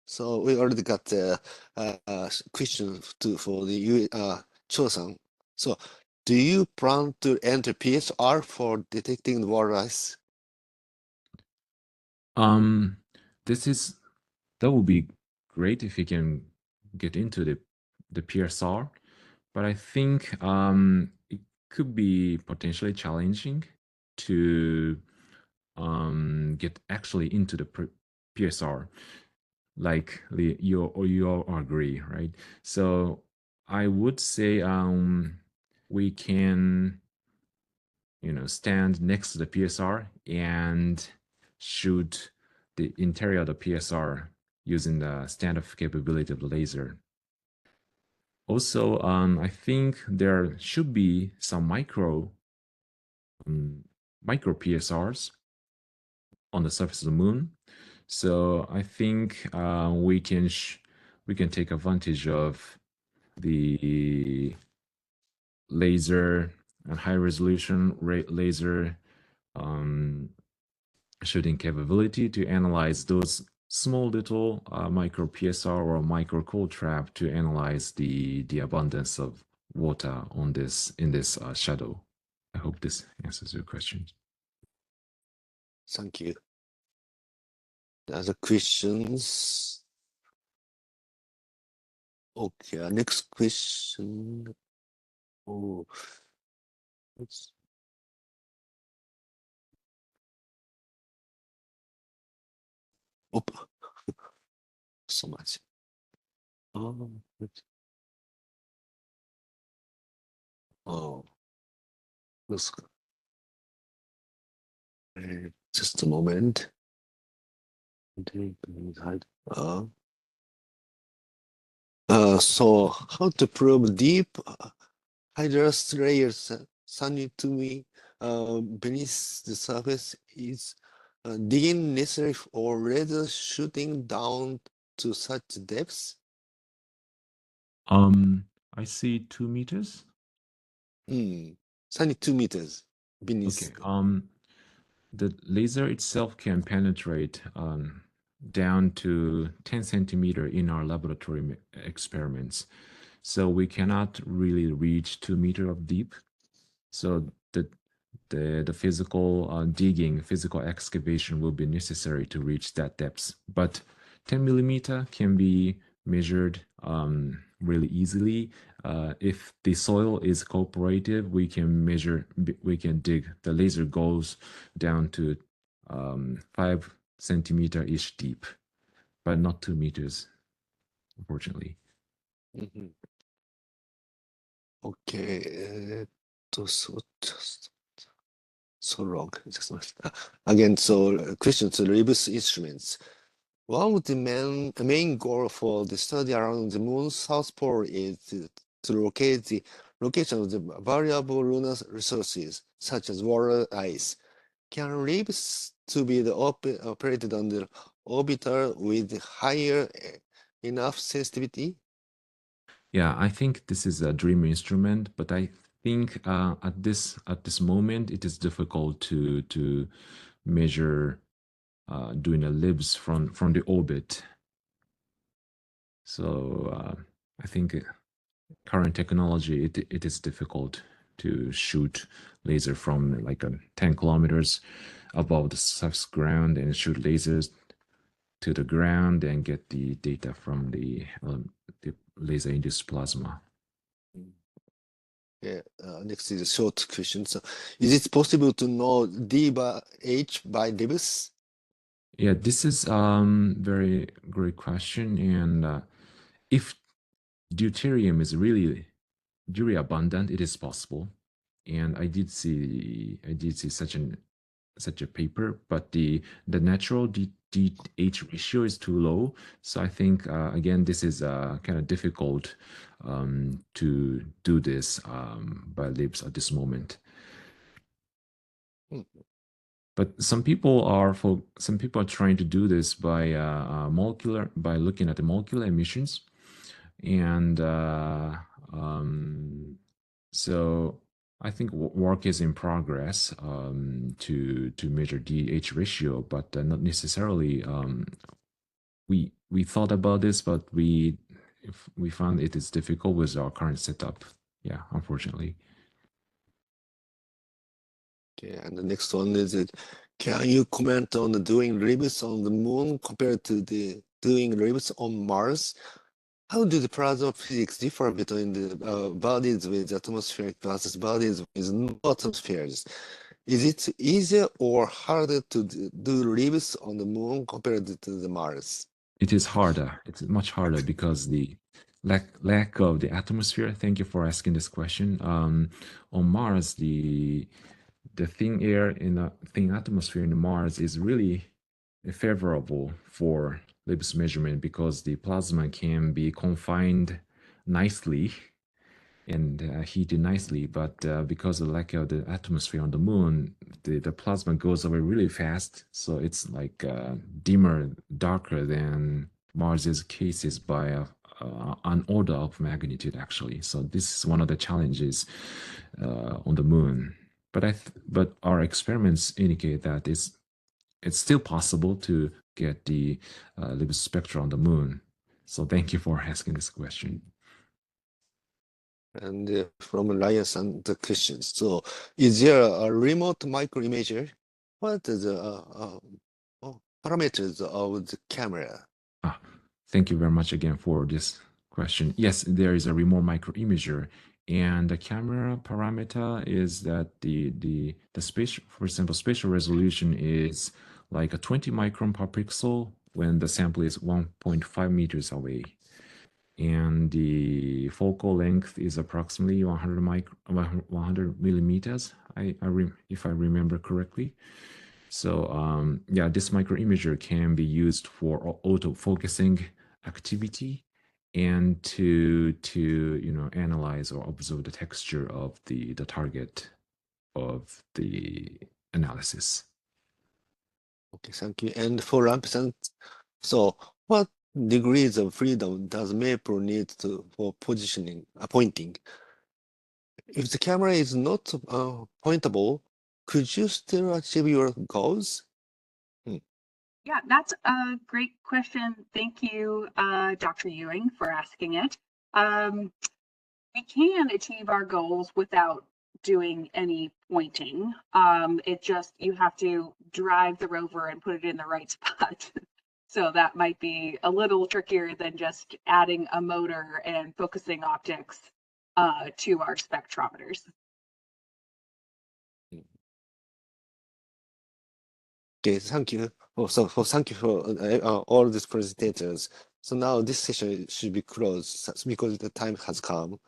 So we already got the question for the Cho-san. So do you plan to enter PSR for detecting the water ice? That would be great if you can get into the PSR, but I think it could be potentially challenging to get actually into the PSR. Like you all agree, right? So I would say we can stand next to the PSR and shoot the interior of the PSR using the standoff capability of the laser. Also, I think there should be some micro PSRs on the surface of the moon. So I think we can take advantage of the laser and high resolution laser shooting capability to analyze those small little micro PSR or micro cold trap to analyze the abundance of water on this in this shadow. I hope this answers your question. Thank you. The other questions? Okay, next question. Oh, let's so much. Oh, oh, let's go. Just a moment. Uh, so how to prove deep hydrous layers sunny to me beneath the surface is digging necessary or rather shooting down to such depths? I see 2 meters. Sunny 2 meters Okay. beneath. The laser itself can penetrate down to 10 centimeter in our laboratory experiments. So we cannot really reach 2 meter of deep. So the physical digging, physical excavation will be necessary to reach that depth. But 10 millimeter can be measured really easily. If the soil is cooperative, we can dig. The laser goes down to 5 centimeter ish deep, but not 2 meters, unfortunately. Mhm. Okay. So just so wrong. Again, so questions to Rebus instruments. One of the main goal for the study around the moon's south pole is to locate the location of the variable lunar resources, such as water, ice. Can RIBS to be operated on the orbiter with higher enough sensitivity? Yeah, I think this is a dream instrument, but I think at this moment it is difficult to measure doing a libs from the orbit. So I think current technology it is difficult to shoot laser from like 10 kilometers above the surface ground and shoot lasers to the ground and get the data from the laser induced plasma. Yeah, next is a short question. So, is it possible to know D by H by Debus? Yeah, this is very great question. And if deuterium is really very abundant, it is possible. And I did see such a paper, but the natural DH ratio is too low. So I think again this is kind of difficult to do this by lips at this moment. Hmm. But some people are trying to do this by molecular by looking at the molecular emissions, and so I think work is in progress to measure DH ratio, but not necessarily we thought about this, but we found it is difficult with our current setup. Yeah, unfortunately. Okay, and the next one is it, can you comment on the doing reviews on the moon compared to the doing reviews on Mars? How do the plasma physics differ between the bodies with atmospheric versus bodies with no atmospheres? Is it easier or harder to do reviews on the moon compared to the Mars? It is harder. It's much harder because the lack of the atmosphere. Thank you for asking this question. On Mars, the thin air in the thin atmosphere in Mars is really favorable for Lebesgue measurement because the plasma can be confined nicely and heated nicely. But because of the lack of the atmosphere on the moon, the plasma goes away really fast. So it's like dimmer, darker than Mars's cases by an order of magnitude, actually. So this is one of the challenges on the moon. But our experiments indicate that it's still possible to get the Lebesgue spectra on the moon. So thank you for asking this question. And from Elias and the questions. So, is there a remote microimager? What is the parameters of the camera? Ah, thank you very much again for this question. Yes, there is a remote microimager, and the camera parameter is that the spatial, for example, spatial resolution is like a 20 micron per pixel when the sample is 1.5 meters away. And the focal length is approximately 100 millimeters, if I remember correctly. So yeah, this microimager can be used for auto-focusing activity and to analyze or observe the texture of the target of the analysis. Okay, thank you. And for Rampersant, so what degrees of freedom does Maple need for positioning, pointing? If the camera is not pointable, could you still achieve your goals? Yeah, that's a great question. Thank you, Dr. Ewing, for asking it. We can achieve our goals without doing any pointing. It just, you have to drive the rover and put it in the right spot. So that might be a little trickier than just adding a motor and focusing optics to our spectrometers. Okay, thank you. Thank you for all these presentators. So now this session should be closed because the time has come.